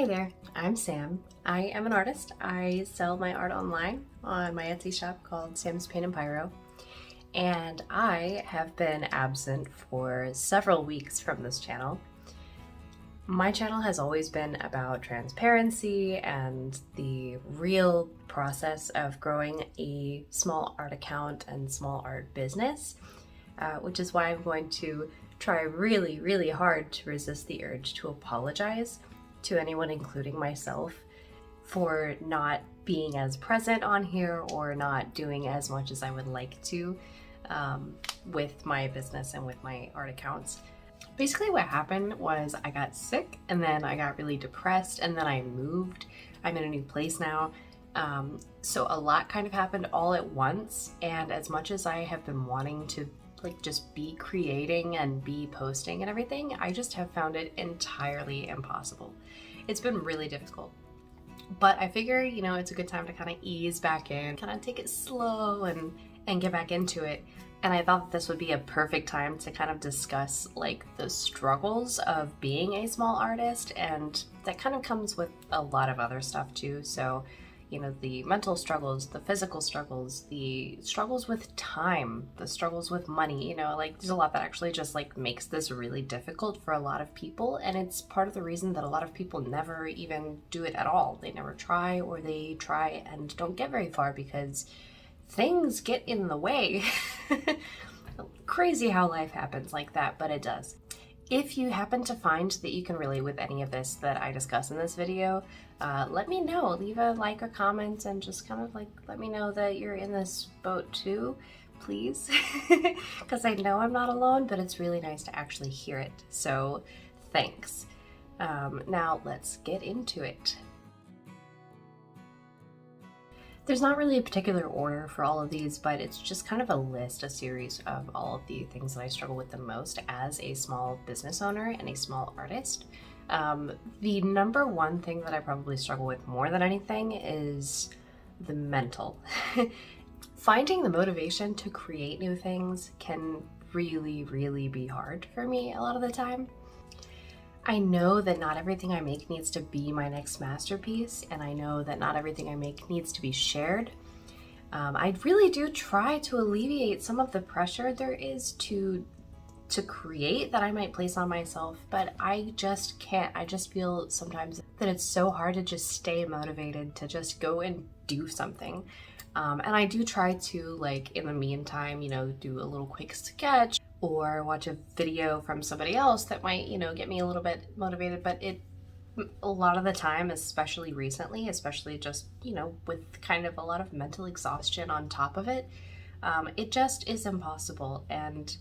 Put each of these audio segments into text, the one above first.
Hi there, I'm Sam. I am an artist. I sell my art online on my Etsy shop called Sam's Paint and Pyro. And I have been absent for several weeks from this channel. My channel has always been about transparency and the real process of growing a small art account and small art business, which is why I'm going to try really, really hard to resist the urge to apologize to anyone, including myself, for not being as present on here or not doing as much as I would like to with my business and with my art accounts. Basically what happened was I got sick and then I got really depressed and then I moved. I'm in a new place now. So a lot kind of happened all at once, and as much as I have been wanting to just be creating and be posting and everything, I just have found it entirely impossible. It's been really difficult. But I figure, it's a good time to kind of ease back in, kind of take it slow and get back into it. And I thought this would be a perfect time to kind of discuss the struggles of being a small artist, and that kind of comes with a lot of other stuff too. So, the mental struggles, the physical struggles, the struggles with time, the struggles with money, there's a lot that actually just makes this really difficult for a lot of people. And it's part of the reason that a lot of people never even do it at all. They never try, or they try and don't get very far because things get in the way. Crazy how life happens like that, but it does. If you happen to find that you can relate with any of this that I discuss in this video, let me know. Leave a like or comment and just kind of let me know that you're in this boat too, please. Because I know I'm not alone, but it's really nice to actually hear it. So thanks. Now let's get into it. There's not really a particular order for all of these, but it's just kind of a series of all of the things that I struggle with the most as a small business owner and a small artist. The number one thing that I probably struggle with more than anything is the mental. Finding the motivation to create new things can really, really be hard for me a lot of the time. I know that not everything I make needs to be my next masterpiece, and I know that not everything I make needs to be shared. I really do try to alleviate some of the pressure there is to create that I might place on myself, but I just can't. I just feel sometimes that it's so hard to just stay motivated to just go and do something. And I do try to, in the meantime, do a little quick sketch or watch a video from somebody else that might, get me a little bit motivated. But a lot of the time, especially recently, especially just, with kind of a lot of mental exhaustion on top of it, it just is impossible. And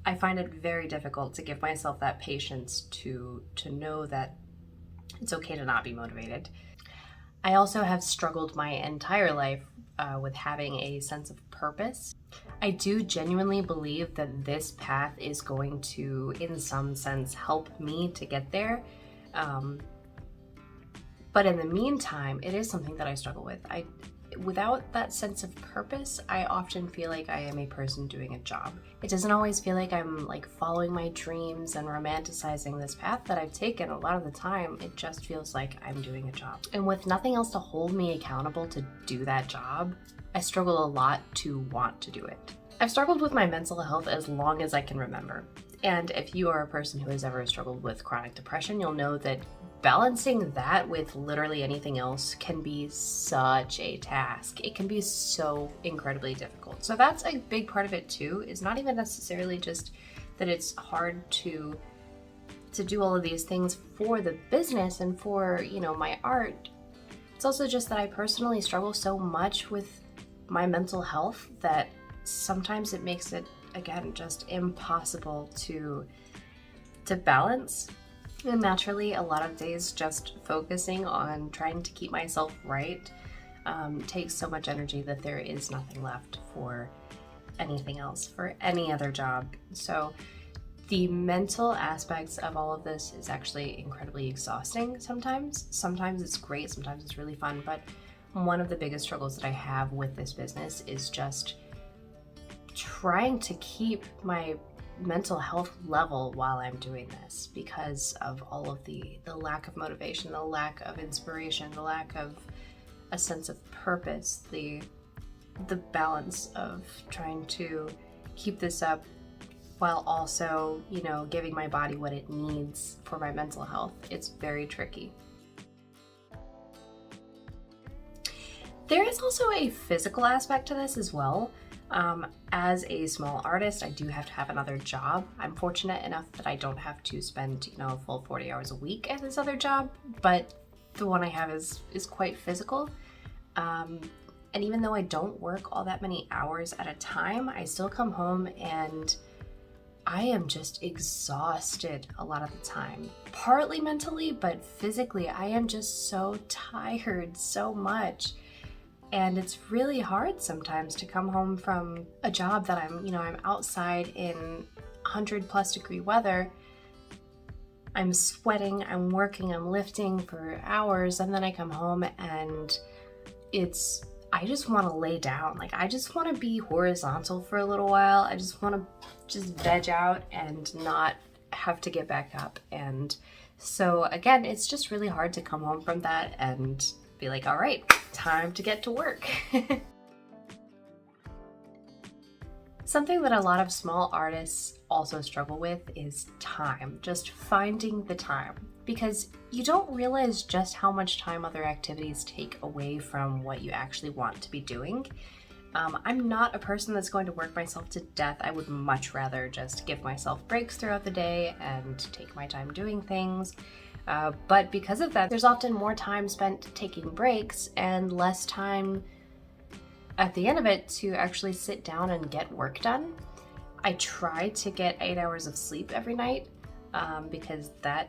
I find it very difficult to give myself that patience to know that it's okay to not be motivated. I also have struggled my entire life with having a sense of purpose. I do genuinely believe that this path is going to, in some sense, help me to get there. But in the meantime, it is something that I struggle with. Without that sense of purpose, I often feel like I am a person doing a job. It doesn't always feel like I'm following my dreams and romanticizing this path that I've taken. A lot of the time, it just feels like I'm doing a job. And with nothing else to hold me accountable to do that job, I struggle a lot to want to do it. I've struggled with my mental health as long as I can remember. And if you are a person who has ever struggled with chronic depression, you'll know that balancing that with literally anything else can be such a task. It can be so incredibly difficult. So that's a big part of it too, is not even necessarily just that it's hard to do all of these things for the business and for, my art. It's also just that I personally struggle so much with my mental health that sometimes it makes it, again, just impossible to balance. And naturally, a lot of days just focusing on trying to keep myself right takes so much energy that there is nothing left for anything else, for any other job. So the mental aspects of all of this is actually incredibly exhausting sometimes. Sometimes it's great, sometimes it's really fun, but one of the biggest struggles that I have with this business is just trying to keep my mental health level while I'm doing this because of all of the lack of motivation, the lack of inspiration, the lack of a sense of purpose, the balance of trying to keep this up while also, giving my body what it needs for my mental health. It's very tricky. There is also a physical aspect to this as well. As a small artist, I do have to have another job. I'm fortunate enough that I don't have to spend, a full 40 hours a week at this other job, but the one I have is quite physical. And even though I don't work all that many hours at a time, I still come home and I am just exhausted a lot of the time. Partly mentally, but physically, I am just so tired so much. And it's really hard sometimes to come home from a job that I'm outside in 100+ degree weather. I'm sweating, I'm working, I'm lifting for hours, and then I come home and I just want to lay down. I just want to be horizontal for a little while. I just want to just veg out and not have to get back up. And so again, it's just really hard to come home from that and be like, all right, time to get to work. Something that a lot of small artists also struggle with is time, just finding the time, because you don't realize just how much time other activities take away from what you actually want to be doing. I'm not a person that's going to work myself to death. I would much rather just give myself breaks throughout the day and take my time doing things. But because of that, there's often more time spent taking breaks and less time at the end of it to actually sit down and get work done. I try to get 8 hours of sleep every night because that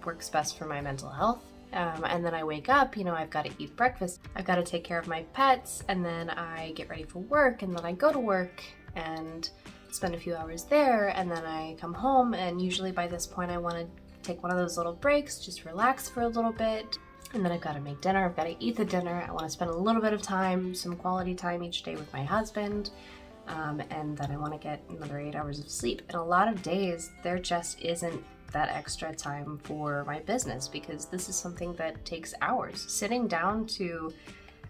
works best for my mental health. And then I wake up, I've got to eat breakfast, I've got to take care of my pets, and then I get ready for work, and then I go to work and spend a few hours there, and then I come home, and usually by this point I want to take one of those little breaks, just relax for a little bit. And then I've got to make dinner, I've got to eat the dinner, I want to spend a little bit of time, some quality time each day with my husband, and then I want to get another 8 hours of sleep. And a lot of days, there just isn't that extra time for my business because this is something that takes hours. Sitting down to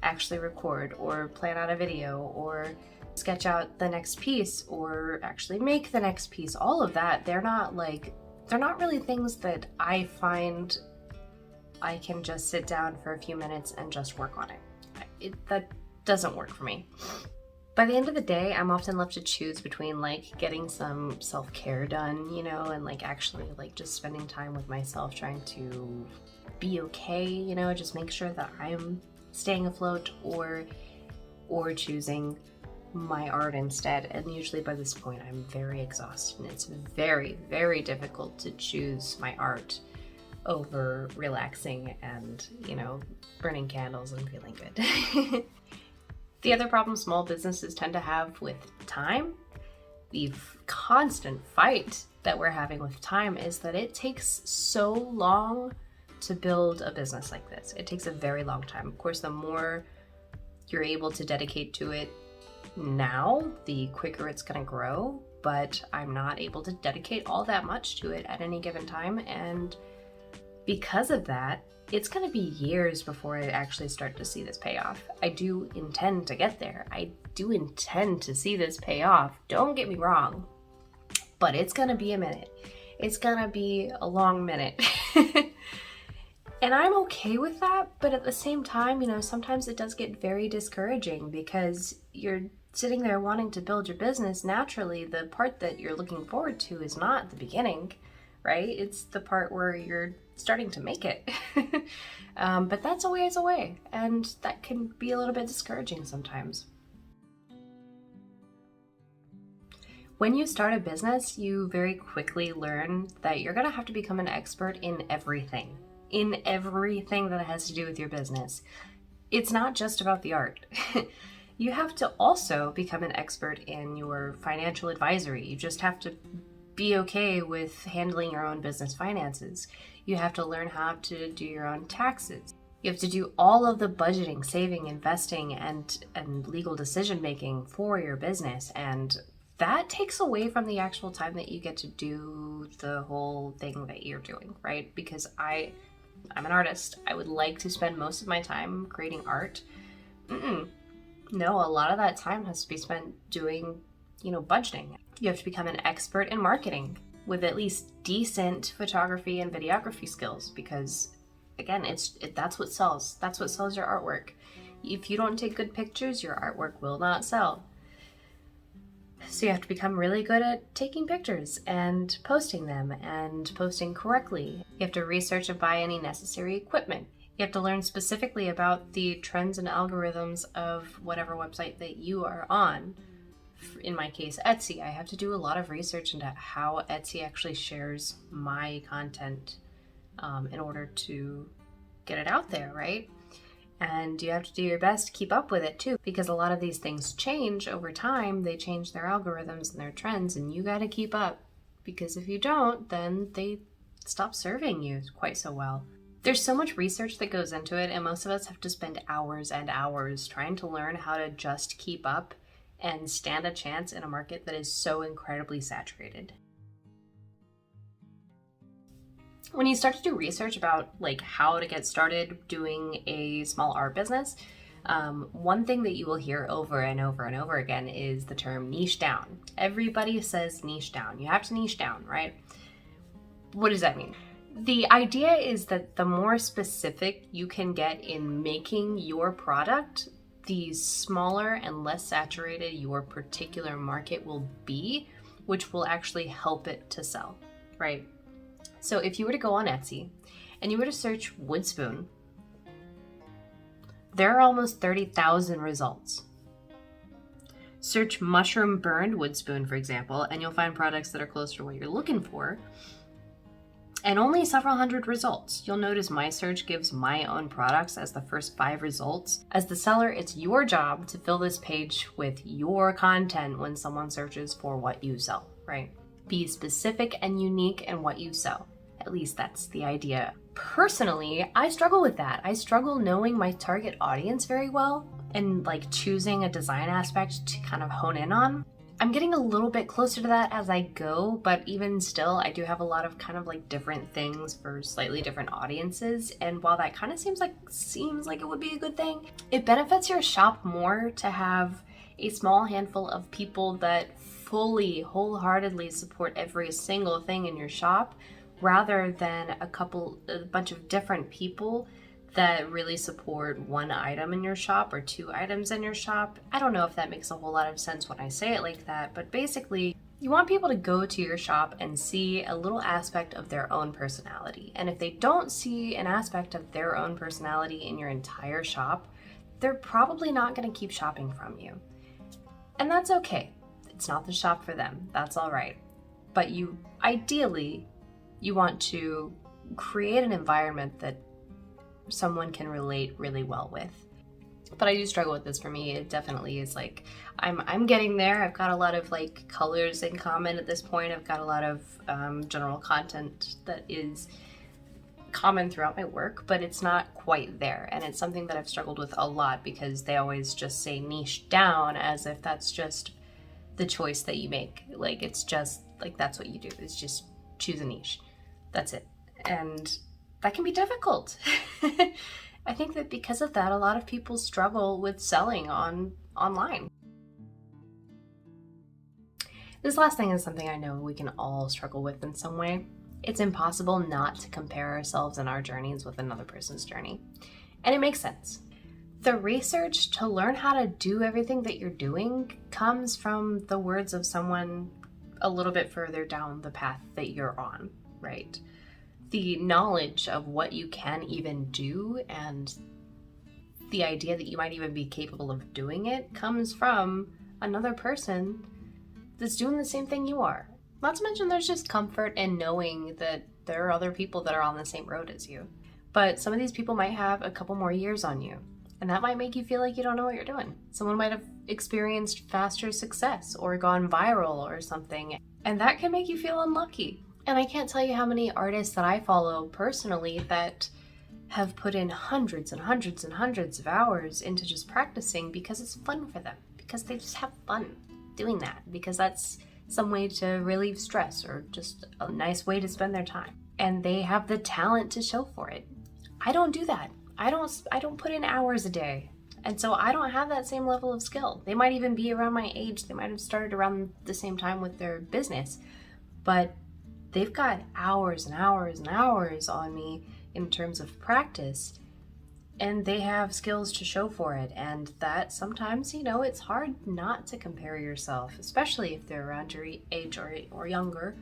actually record or plan out a video or sketch out the next piece or actually make the next piece, all of that, they're not really things that I find I can just sit down for a few minutes and just work on it. That doesn't work for me. By the end of the day, I'm often left to choose between getting some self-care done, and actually just spending time with myself, trying to be okay, just make sure that I'm staying afloat, or choosing my art instead. And usually by this point, I'm very exhausted, and it's very, very difficult to choose my art over relaxing and, burning candles and feeling good. The other problem small businesses tend to have with time, the constant fight that we're having with time, is that it takes so long to build a business like this. It takes a very long time. Of course, the more you're able to dedicate to it now, the quicker it's going to grow, but I'm not able to dedicate all that much to it at any given time, and because of that, it's going to be years before I actually start to see this payoff. I do intend to get there. I do intend to see this pay off. Don't get me wrong, but it's going to be a minute. It's going to be a long minute. And I'm okay with that, but at the same time, sometimes it does get very discouraging because you're sitting there wanting to build your business. Naturally, the part that you're looking forward to is not the beginning, right? It's the part where you're starting to make it. But that's a ways away, and that can be a little bit discouraging sometimes. When you start a business, you very quickly learn that you're going to have to become an expert in everything that has to do with your business. It's not just about the art. You have to also become an expert in your financial advisory. You just have to be okay with handling your own business finances. You have to learn how to do your own taxes. You have to do all of the budgeting, saving, investing, and legal decision making for your business, and that takes away from the actual time that you get to do the whole thing that you're doing, right? Because I'm an artist. I would like to spend most of my time creating art. No, a lot of that time has to be spent doing, budgeting. You have to become an expert in marketing with at least decent photography and videography skills, because again, that's what sells. That's what sells your artwork. If you don't take good pictures, your artwork will not sell. So you have to become really good at taking pictures and posting them and posting correctly. You have to research and buy any necessary equipment. You have to learn specifically about the trends and algorithms of whatever website that you are on. In my case, Etsy. I have to do a lot of research into how Etsy actually shares my content in order to get it out there, right? And you have to do your best to keep up with it too, because a lot of these things change over time. They change their algorithms and their trends, and you got to keep up, because if you don't, then they stop serving you quite so well. There's so much research that goes into it, and most of us have to spend hours and hours trying to learn how to just keep up and stand a chance in a market that is so incredibly saturated. When you start to do research about how to get started doing a small art business, one thing that you will hear over and over and over again is the term niche down. Everybody says niche down. You have to niche down, right? What does that mean? The idea is that the more specific you can get in making your product, the smaller and less saturated your particular market will be, which will actually help it to sell, right? So if you were to go on Etsy and you were to search wood spoon, there are almost 30,000 results. Search mushroom burned wood spoon, for example, and you'll find products that are closer to what you're looking for, and only several hundred results. You'll notice my search gives my own products as the first 5 results. As the seller, it's your job to fill this page with your content when someone searches for what you sell, right? Be specific and unique in what you sell. At least that's the idea. Personally, I struggle with that. I struggle knowing my target audience very well and choosing a design aspect to kind of hone in on. I'm getting a little bit closer to that as I go, but even still, I do have a lot of kind of different things for slightly different audiences. And while that kind of seems like it would be a good thing, it benefits your shop more to have a small handful of people that fully, wholeheartedly support every single thing in your shop, rather than a bunch of different people that really support one item in your shop or 2 items in your shop. I don't know if that makes a whole lot of sense when I say it like that, but basically, you want people to go to your shop and see a little aspect of their own personality. And if they don't see an aspect of their own personality in your entire shop, they're probably not going to keep shopping from you. And that's okay. It's not the shop for them. That's all right. But ideally, you want to create an environment that someone can relate really well with. But I do struggle with this. For me, it definitely is I'm getting there. I've got a lot of colors in common at this point. I've got a lot of general content that is common throughout my work, but it's not quite there. And it's something that I've struggled with a lot, because they always just say niche down as if that's just the choice that you make. It's just that's what you do, is just choose a niche. That's it. And that can be difficult. I think that because of that, a lot of people struggle with selling online. This last thing is something I know we can all struggle with in some way. It's impossible not to compare ourselves and our journeys with another person's journey. And it makes sense. The research to learn how to do everything that you're doing comes from the words of someone a little bit further down the path that you're on, right? The knowledge of what you can even do and the idea that you might even be capable of doing it comes from another person that's doing the same thing you are. Not to mention there's just comfort in knowing that there are other people that are on the same road as you. But some of these people might have a couple more years on you, and that might make you feel like you don't know what you're doing. Someone might have experienced faster success or gone viral or something, and that can make you feel unlucky. And I can't tell you how many artists that I follow personally that have put in hundreds and hundreds and hundreds of hours into just practicing because it's fun for them, because they just have fun. doing that because that's some way to relieve stress or just a nice way to spend their time. And they have the talent to show for it. I don't do that. I don't put in hours a day. And so I don't have that same level of skill. They might even be around my age. They might have started around the same time with their business. But they've got hours and hours and hours on me in terms of practice. And they have skills to show for it. And that sometimes, it's hard not to compare yourself, especially if they're around your age or younger.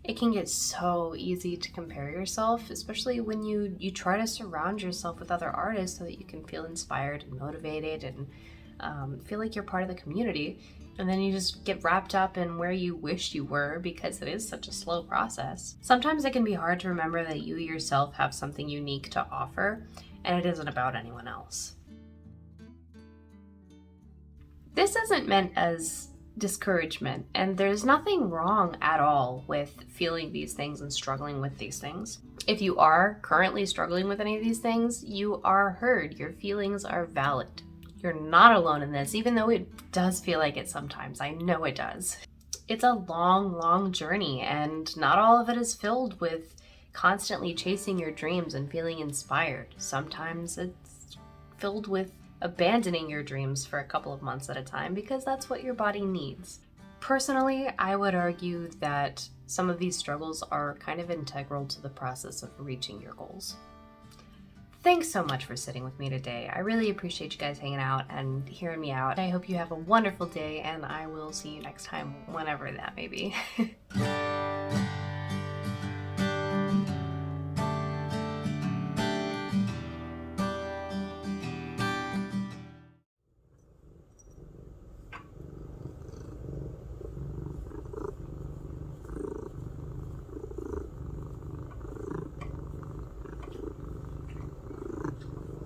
It can get so easy to compare yourself, especially when you try to surround yourself with other artists so that you can feel inspired and motivated and feel like you're part of the community. And then you just get wrapped up in where you wish you were because it is such a slow process. Sometimes it can be hard to remember that you yourself have something unique to offer and it isn't about anyone else. This isn't meant as discouragement, and there's nothing wrong at all with feeling these things and struggling with these things. If you are currently struggling with any of these things, you are heard. Your feelings are valid. You're not alone in this, even though it does feel like it sometimes. I know it does. It's a long, long journey, and not all of it is filled with constantly chasing your dreams and feeling inspired. Sometimes it's filled with abandoning your dreams for a couple of months at a time because that's what your body needs. Personally, I would argue that some of these struggles are kind of integral to the process of reaching your goals. Thanks so much for sitting with me today. I really appreciate you guys hanging out and hearing me out. I hope you have a wonderful day, and I will see you next time, whenever that may be.